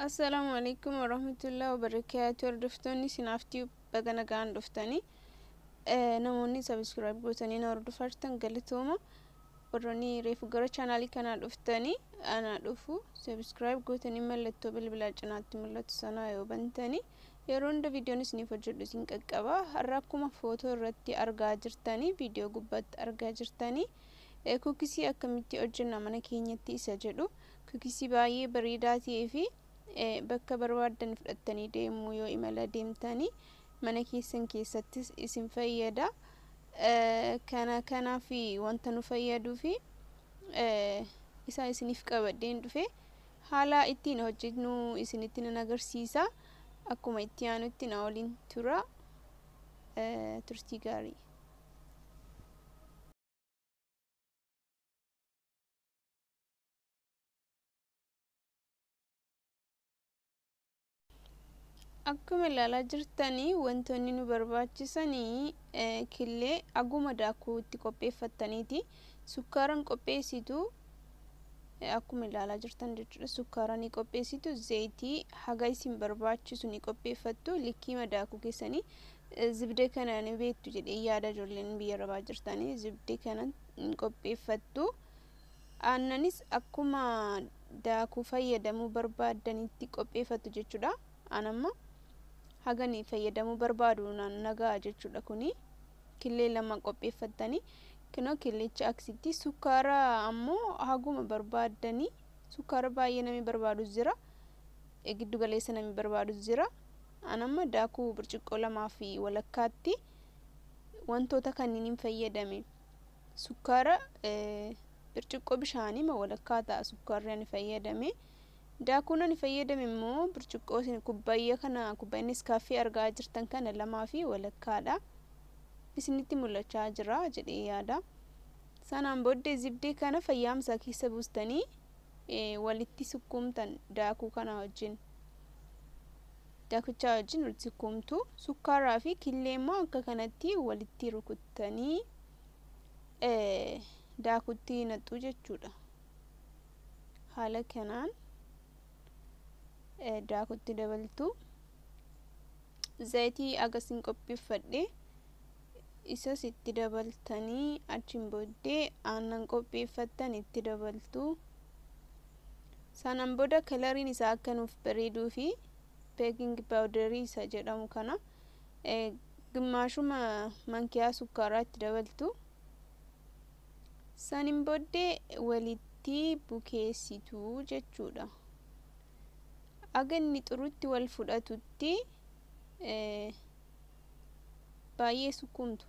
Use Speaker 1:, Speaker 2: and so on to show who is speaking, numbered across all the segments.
Speaker 1: Assalamu alaikum warahmatullahi wabarakatuh. Hordoftonni sinaaftii baga nagaan dhuftanii namoonni subscribe gootanii na hordoftan galatooma. Warroonni reefu gara chaanaalii kanaa dhuftanii ana dhufu subscribe gootanii mallattoo bilbilaa cinaatti mul'atu sana yoo bantanii yeroo hunda viidiyoon isiniif hojjedhu isin qaqqaba. Har'a akkuma footoo irratti argaa jirtanii viidiyoo gubbaatti argaa jirtanii kukisii akkamitti hojjenna mana keenyatti isa jedhu. Kukisii baay'ee bareedaa ta'ee fi bakka barbaadan fudhattanii deemuu yoo imala deemtanii mana keessan keessattis isin fayyada. Kanaaf wanta nu fayyaduu fi isa isiniif qabadeen dhufe haala ittiin hojjennu isinitti nan agarsiisa. Akkuma itti aanutti na waliin tura. Turtii gaarii. Akkuma ilaalaa jirtanii wantoonni nu barbaachisanii killee aguma daakuu itti qopheeffattaniiti. Sukkaaran qopheessitu akkuma ilaalaa jirtan jechuudha. Sukkaara ni qopheessitu, zayitii haga isin barbaachisu ni qopheeffattu. Likkii madaakuu keessanii zibdee kana ni beektu jedhee yaada ijoolleen biyya arabaa jirtanii zibdee kana ni qopheeffattu. Aannanis akkuma daakuu fayyadamuu barbaadanitti qopheeffattu jechuudha. Anamma hagani fayyadamuu barbaadu nagaa jechuudha. Kuni killee lama qopheeffatanii kino killecha aksitti sukkaara ammoo haguma barbaadanii sukkaara baay'ee nami barbaadu jira, giddu galeessa nami barbaadu jira. Anamma daakuu burcuqqoo lamaa fi walakkaatti wantoota kanneen fayyadame. Sukkaara burcuqqoo bishaanii ma walakkaa ta'a sukkaarri ani fayyadame. Daakuu ani fayyadame immoo burcuqqoo isin kubbayya kana kubbaynis kaaffee argaa jirtan kana lamaa fi walakkaadha. Isinitti mul'achaa jira jedhee yaada. Sanaan booddee zibdee kana fayyaamsaa keessa buustanii walitti sukkumtan daakuu kana wajjin. Daakucha wajjin walitti sukkumtu. Sukkaaraa fi killee immoo akka kanatti walitti rukuttanii daakutti naqxu jechuudha. Haala kanaan daakutti dabaltu. Zayitii agasin qopheeffadhe isas itti dabaltanii achiin booddee aannan qopheeffattan itti dabaltu. Sanaan booda kalariin isaa akka nuuf bareeduu fi beeking powderii isa jedhamu kana gimmaashuma mankiyaa sukkaaraa itti dabaltu. Saniin booddee walitti bukeessitu jechuudha. Aga inni xurutti wal fudhatutti baay'ee sukkumtu.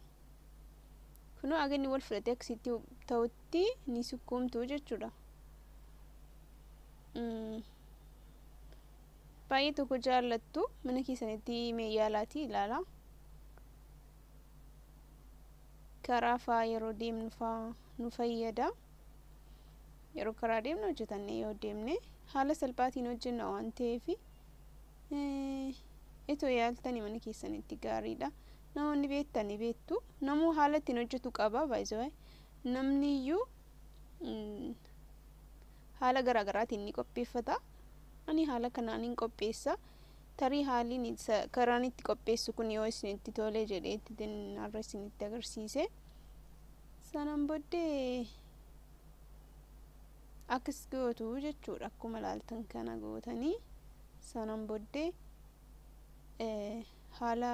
Speaker 1: Kunoo aga inni wal fudhate akkasitti ta'utti ni sukkumtu jechuudha. Baay'ee tokko jaallattu mana keessanitti meeyyaalaati ilaala. Karaa faa yeroo deemnu faa nu fayyada. Yeroo karaa deemnu hojjetanne yoo deemne haala salphaatiin hojjenna waan ta'eef itoo yaaltanii mana keessanitti gaariidha. Namoonni beektanii beektu. Namuu haala ittiin hojjetu qaba baay'ee. Namni iyyuu haala garaagaraatiin ni qopheeffata. Ani haala kanaan hin qopheessa. Tarii haaliin karaan itti qopheessu kun yoo isinitti tole jedhee itti har'a isinitti agarsiise. Sanaan booddee akkas gootu jechuudha. Akkuma ilaaltan kana gootanii sanaan booddee haala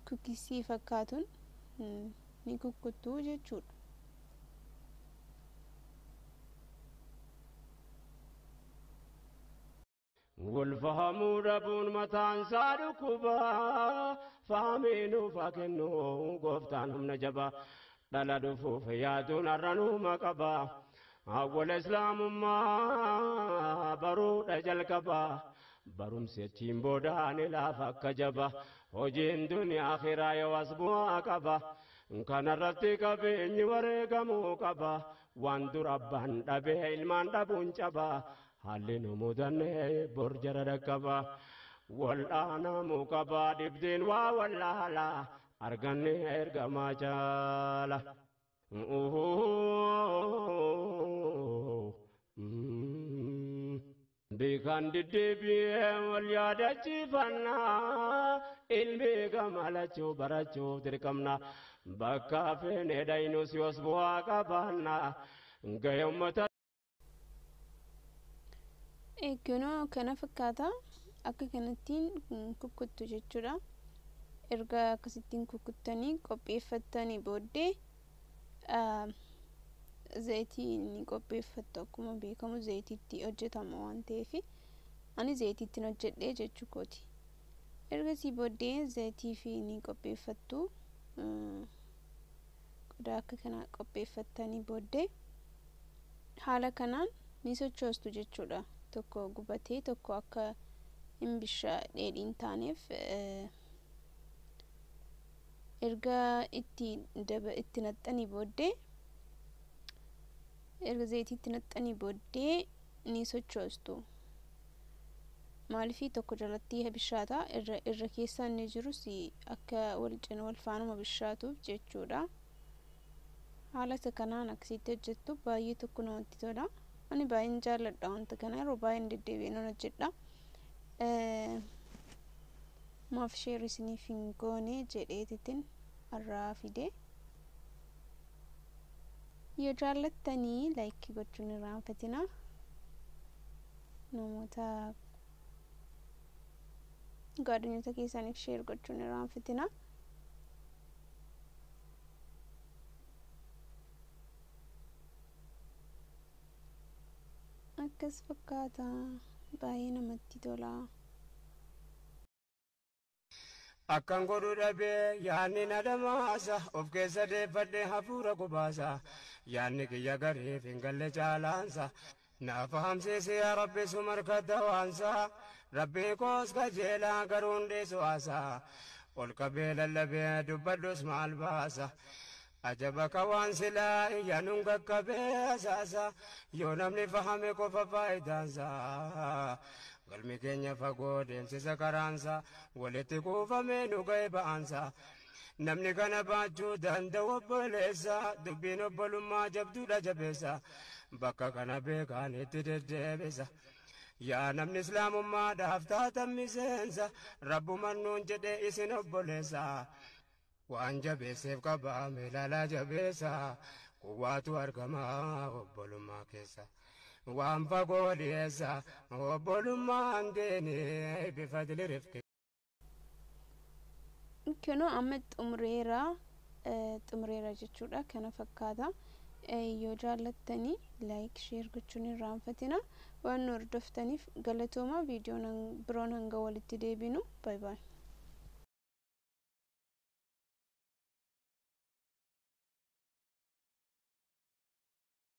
Speaker 1: kukisii fakkaatuun ni kukkuttuu jechuudha.
Speaker 2: والفهموا ربون متان صاروا كوبا فهمينو فاكنو قفتانهم نجبا دلا دفو فياتون الرنو مقبا أول إسلام ما برو رجل كبا بروم سيتيم بودان لا فكجبا وجين دنيا آخرة يواسبوا كبا كان رتك بيني ورقمو كبا واندو ربان دبه إلمان دبون جبا حالين مدن برجر ركبا والآن مكبا دبدين والله لا أرغني إرغما جالا Bikan diddeebi'ee wal yaadachiifannaa ilmi gammachuu barachuuf dirqamna bakka feenee dhaynus yoos bu'aa qabaanna gahee uummata.
Speaker 1: Eeggannoo kana fakkaata akka kanattiin kukkuttu jechuudha. Erga akkasittiin kukkuttanii qopheeffattanii booddee zayitii ni qopheeffattu. Akkuma beekamu zayitiitti hojjetama waan ta'eef ani zayitiittiin hojjedhee jechuu kooti. Ergasii booddee zayitii fi ni qopheeffattu. Qodaa akka kana qopheeffattanii booddee haala kanaan ni sochoostu jechuudha. Tokko gubatee tokko akka hin dheedhiin taaneef erga itti naxxanii booddee erga zayitiitti naxxanii booddee ni sochoostu. Maaliifii tokko jalatti bishaata irra keessaa inni jirus akka wal cina wal faanuma bishaatuuf jechuudha. Haala isa kanaan akkasitti hojjettu baay'ee tokko namatti tola. Ani baay'een jaalladha wanta kana yeroo baay'een deddeebi'een hojjedha. Maaf sheerii isiniif hin goone jedheetitiin har'aa fide. Yoo jaallattanii laayikii gochuun hin irraanfatina. Namoota gaadhinoota keessaniif sheer gochuun hin irraanfatina. Akkas fakkaata baay'ee namatti tola.
Speaker 2: Akkan godhu dhabee yaanni na dhamaasa of keessa deeffadhee hafuura qubaasa yaanni kiyya gareef hin galle caalaansa naaf hamsiise yaa rabbi su markatta waansa rabbii koos qajeelaa garuu hundeessu haasa ol qabee lallabee dubbadhus maal baasa. Ajaba kawaan silaa iyyanuun qaqqabee asaasa yoo namni fahame qofa faayidaansa galmi keenya fagoo deemsisa karaansa walitti kuufamee nu ga'e ba'aansa namni kana baachuu danda'u obboleessa dubbiin obbolummaa jabduudha jabeessa bakka kana beekaan itti deddeebisa yaa namni islaamummaadhaaf taatan miseensa rabbuman nuun jedhee isin obboleessa. Waan jabeesseef qabaame ilaalaa jabeessa kuwaatu argamaa obbolummaa keessa waan fagoo dhiyeessa obbolummaan deene bifa dilirifke.
Speaker 1: Kunoo amma xumureera jechuudha. Kana fakkaata. Yoo jaallattanii laayik sheer gochuun hin irraanfatina. Waan nu hordoftaniif galatooma. Viidiyoon biroon hanga walitti deebinu. Baay baay.